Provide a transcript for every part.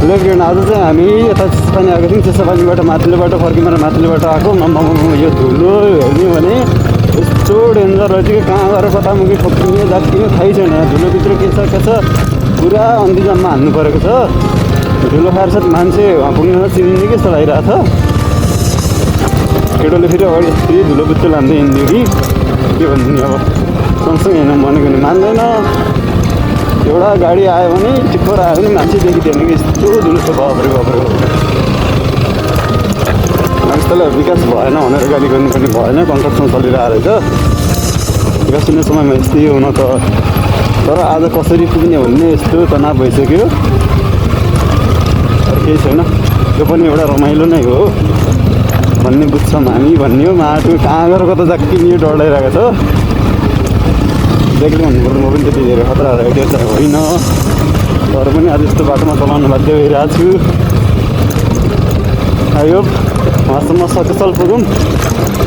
Left hand आज चाहिँ हामी यता चिसोपानी आएको थियौँ। चिसोपानीबाट माथिल्लोबाट फर्किएर माथिल्लोबाट आएको यो धुलो हेर्ने भने यस्तो डेन्जर रहेछ कि कहाँ गएर कतामुखी ठोक्किने जात्तिने थाहै छैन। यहाँ धुलोभित्र के छ पुरा अन्तिजममा हान्नु परेको छ। धुलो खाएर साथ मान्छे वहाँ पुग्न चिनिने कि जस्तो लागिरहेको छ। केटोले फेरि अगाडि फेरि धुलो बुच्चो लाँदै हिँड्यो कि के भन्नु अब सँगसँगै हिँड्नु भनेको नि मान्दैन। एउटा गाडी आयो भने टिप्पर आयो भने मान्छे देखिँदैन कि यस्तो धुलो छ बाफ्रे बाफ्रे। मानिसलाई विकास भएन भनेर गाडी गर्नु पनि भएन, कन्स्ट्रक्सन चलिरहेको रहेछ। विकास हुने समयमा यस्तै हुन त, तर आज कसरी पुग्ने भन्ने यस्तो तनाव भइसक्यो। केही छैन, यो पनि एउटा रमाइलो नै हो भन्ने बुझ्छौँ हामी भन्ने हो। माटो कहाँ गएर कता जाक्किने डर लागिरहेको छ। देखले भन्नुपर्ने म पनि त्यति धेरै खतरा रहेको चाहिँ होइन, तर पनि आज यस्तो बाटोमा चलाउनु बाध्य भइरहेको छु। आयो वहाँसम्म सकुशल पुगौँ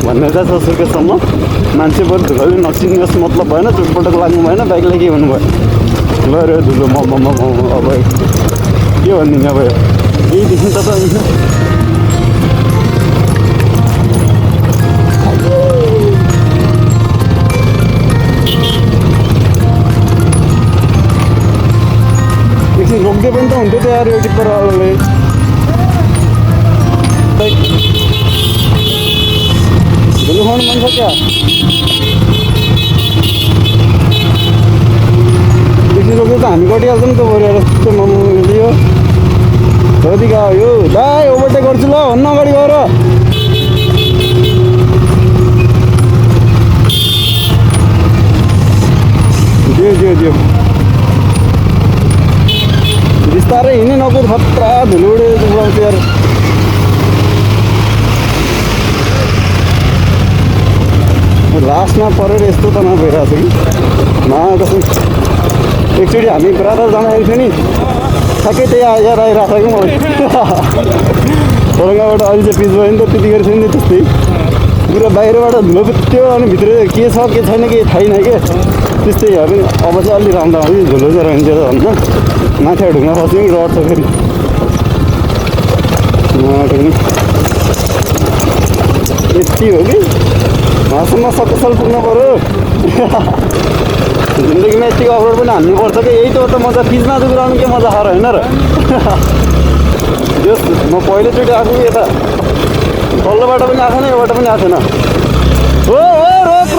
भन्ने चाहिँ छ सुर्खेतसम्म। मान्छे बरु धुलोले नचिन्नुहोस् मतलब भएन, चोटपटक लाग्नु भएन, बाइकलाई के भन्नु भयो गऱ्यो धुलो अब के भनिदिने अब यही देखिन्छ त। एकछिन रोक्दै पनि त हुन्थ्यो त यार यो टिप्परवालाले। धुलो खानु मन छ क्या? एकछिन रोक्दै त हामी कटिहाल्छौँ नि त बरु यस्तो लियो कति गयो दाइ ओभरटेक गर्छु ल भन्न अगाडि गएर। दियो बिस्तारै हिँड्ने नकुद खतरा धुलो उडाउँछ यार। लास्टमा परेर यस्तो तनाव भइरहेको छ कि कसम। एकचोटि हामी ब्रादर जाँदाखेरि थियो नि, ठ्याक्कै त्यही आएर आइरहेको छ कि मलाई। खरङ्गाबाट अहिले चाहिँ पिच भयो नि त, त्यतिखेर थियो नि त्यस्तै पुरा बाहिरबाट धुलो पुत्यो अनि भित्र के छ के छैन केही थाहै छैन के त्यस्तै। अब चाहिँ अलि राम्रो अलि धुलो चाहिँ रहन्छ भन्न माथि ढुङ्गा खस्यो नि रड छ फेरि यति हो कि वहाँसम्म सकुशल पुग्नु पऱ्यो। जिन्दगीमा यतिको अफरोड पनि हान्नुपर्छ कि यही त हो त मजा। पिचमा दुख्राउनु के मजा खाएर होइन र। म पहिलोचोटि आएको यता तल्लोबाट पनि आएको छैन, योबाट पनि आएको छैन। हो रोक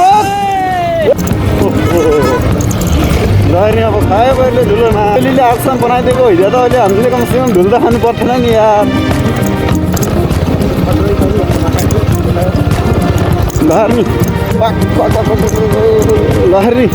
लहरी अब खायो पहिले धुलोमा। अहिलेले आजसम्म बनाइदिएको हिजो त अहिले हामीले कमसेकम धुलो त खानु पर्थेन नि यार। लहरी लहरी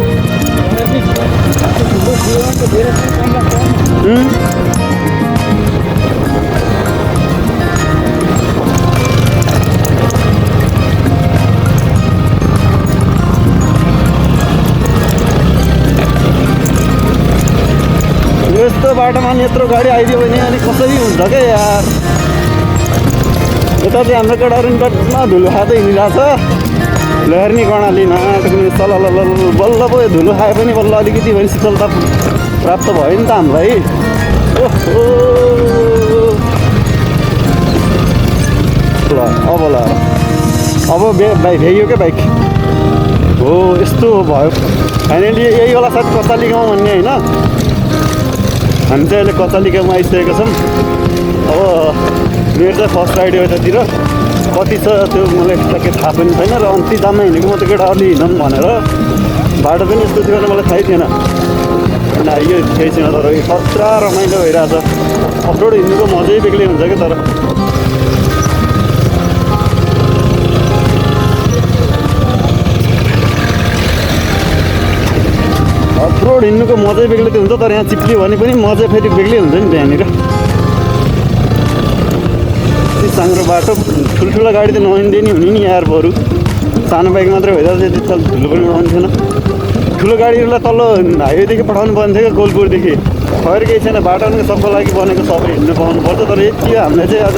यस्तो बाटोमा नि यत्रो गाडी आइदियो भने अनि कसरी हुन्छ क्या यार। यता चाहिँ हाम्रो केटाहरू कटमा धुलो खाँदै हिँडिरहेको छ। लहर्नी कर्णाली नाटकले सलल बल्ल पो धुलो खाए पनि बल्ल अलिकति भने शीतलता प्राप्त भयो नि त हामीलाई। ओहो ल अब भ्याइयो क्या बाइक हो। यस्तो भयो फाइनली यही होला सायद कचाली गाउँ भन्ने होइन। हामी चाहिँ अहिले कचाली गाउँमा आइसकेको छौँ। अब मेरो चाहिँ फर्स्ट राइड हो यतातिर। कति छ त्यो मलाई ठ्याक्कै थाहा पनि छैन र अन्ति दाममा हिँडेको म त केटा अलि हिँडौँ भनेर। बाटो पनि यस्तो थियो भने मलाई थाहै थिएन। अनि आइयो केही छैन, तर खतरा रमाइलो भइरहेछ। अफरोड हिँड्नुको मजै बेग्लै हुन्छ क्या। तर अफरोड हिँड्नुको मजै बेग्लै त हुन्छ, तर यहाँ चिप्लियो भने पनि मजै फेरि बेग्लै हुन्छ नि त्यहाँनिर। साङ्ग्रो बाटो ठुल्ठुलो गाडी त नहिँड्दै नि हुने नि यार। बरु सानो बाइक मात्रै भइरहेको थियो, त्यति धुलो पनि उडाउनु थिएन। ठुलो गाडीहरूलाई तल हाइवेदेखि पठाउनु पर्ने थियो क्या गोलपुरदेखि। खैर केही छैन, बाटो पनि सबको लागि बनेको, सबै हिँड्नु पाउनुपर्छ। तर यति हामीलाई चाहिँ आज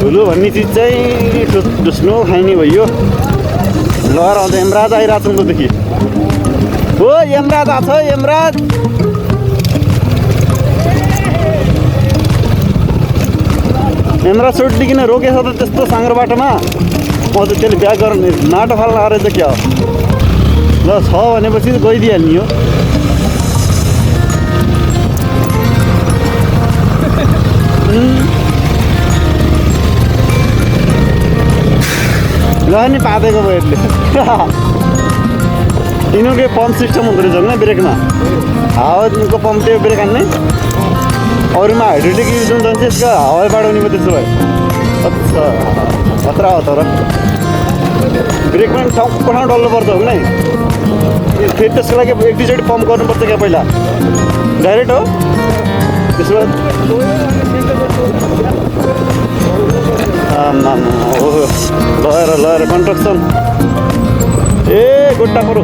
धुलो भन्ने चिज चाहिँ स्नो खाइने भइयो। ल अन्त यमराज आइरहेको छ उतादेखि। हो यमराज आएको छ, यमराज क्यामेरा सुट लिकन रोकेछ त त्यस्तो साँग्रो बाटोमा म त त्यसले ब्याक गर्ने माटो फाल्न आएर चाहिँ क्या हो ल छ भनेपछि गइदिइहाल्ने हो ल नि पादेको भयो यसले यिनीहरूको पम्प सिस्टम हुँदो रहेछ होइन ब्रेकमा हावाको पम्प त्यो ब्रेक हान्ने अरूमा हाइड्रोलिक युज हुन्छ भने चाहिँ यसको हावा बढाउने पो त्यसो भयो अच्छा खतरा हो तर ब्रेकमा पनि ठाउँ डल्लो पर्छ हो नि फेरि त्यसको लागि एक दुईचोटि पम्प गर्नुपर्छ क्या पहिला डाइरेक्ट हो त्यसो भए लएर कन्स्ट्रक्सन ए गोटा परो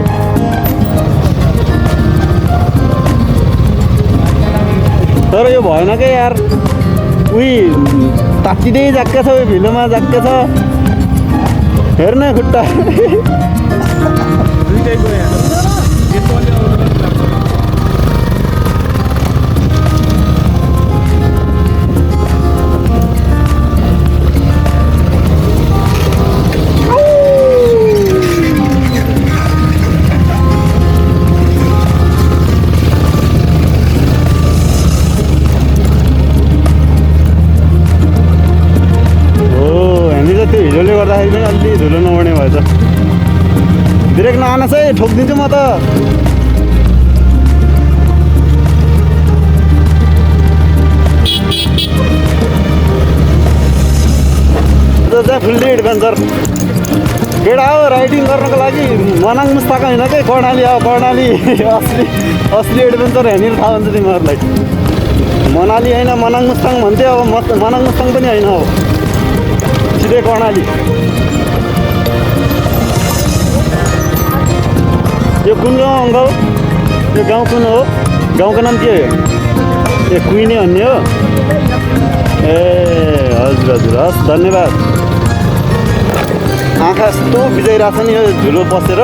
तर यो भएन क्या यार उही तात्तिँदै जाक्का छ उयो भिलोमा जाक्का छ हेर्न खुट्टा हिलोले गर्दाखेरि पनि अलि धुलो नउड्ने भएछ ब्रेक नआनस् है ठोकिदिन्छु म त चाहिँ फुल्ली एडभेन्चर केटा हो राइडिङ गर्नको लागि मनाङ मुस्ताक होइन कि कर्णाली हो कर्णाली असली एडभेन्चर हेर्ने थाहा हुन्छ तिमीहरूलाई मनाली होइन मनाङ मुस्ताङ भन्थ्यो अब मनाङ मुस्ताङ पनि होइन हो सिधै कर्णाली यो कुन गाउँ अङ्कल यो गाउँ कुन हो गाउँको नाम के हो ए कुइने भन्ने हो ए हजुर हजुर हस् धन्यवाद आँखा यस्तो बिजाइरहेको छ नि यो धुलो पसेर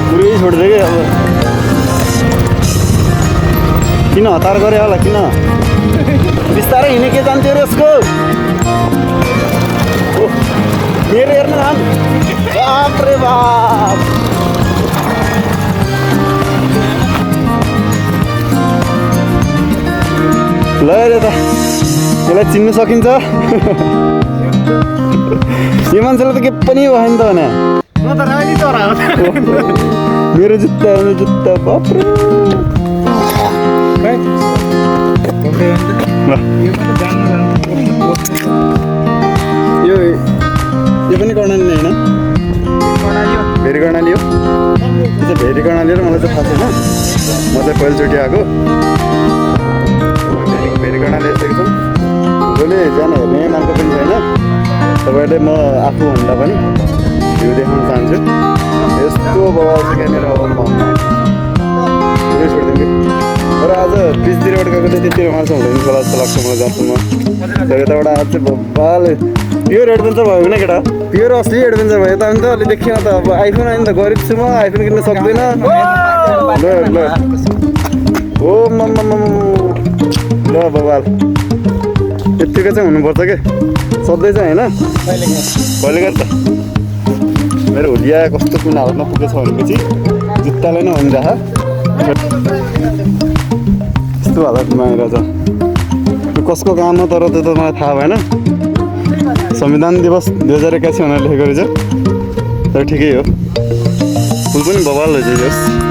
पुरै छोडिदियो कि अब किन हतार गरे होला किन बिस्तारै हिँडे के जान्थ्यो अरे यसको मेरो हेर्नु नाम बाप रे बाप ल रे त यसलाई चिन्नु सकिन्छ यो मान्छेलाई त के पनि भएन त भने मेरो जुत्ता बाप रे यो पनि कर्णाली नै होइन भेरी कर्णाली हो त्यो चाहिँ भेरी कर्णाली हो मलाई चाहिँ थाहा छैन म चाहिँ पहिलोचोटि आएको भेरी कर्णाली यस्तो छ जसले जान हेर्ने मान्छे पनि छैन तपाईँहरूले म आफूभन्दा पनि भ्यू देखाउन चाहन्छु यस्तो बवाल छ यहाँनिर अब छोडिदिनु तर आज बिचतिरबाट गएको चाहिँ त्यति रमाइलो हुँदैन होला जस्तो लाग्छ मलाई जहाँसम्म तर यताबाट आज चाहिँ बब्बाल प्योर एडभेन्चर भयो भने केटा प्योर असली एडभेन्चर भयो त अनि त अलि देखिन त अब आइफोन आयो नि त गरिब छु म आइफोन किन्न सक्दैन ल ओ ल बबाल यत्तिको चाहिँ हुनुपर्छ कि सधैँ चाहिँ होइन कहिले गर्छ मेरो हुलिया कस्तो कुन हालतमा पुगेछ भनेपछि जुत्तालाई नै भनिरहेछ यस्तो हालतमा आइरहेछ कसको काम हो तर त्यो त मलाई थाहा भएन संविधान दिवस 2081 भनेर लेखेको रहेछ तर ठिकै हो फुल पनि बवाल रहेछ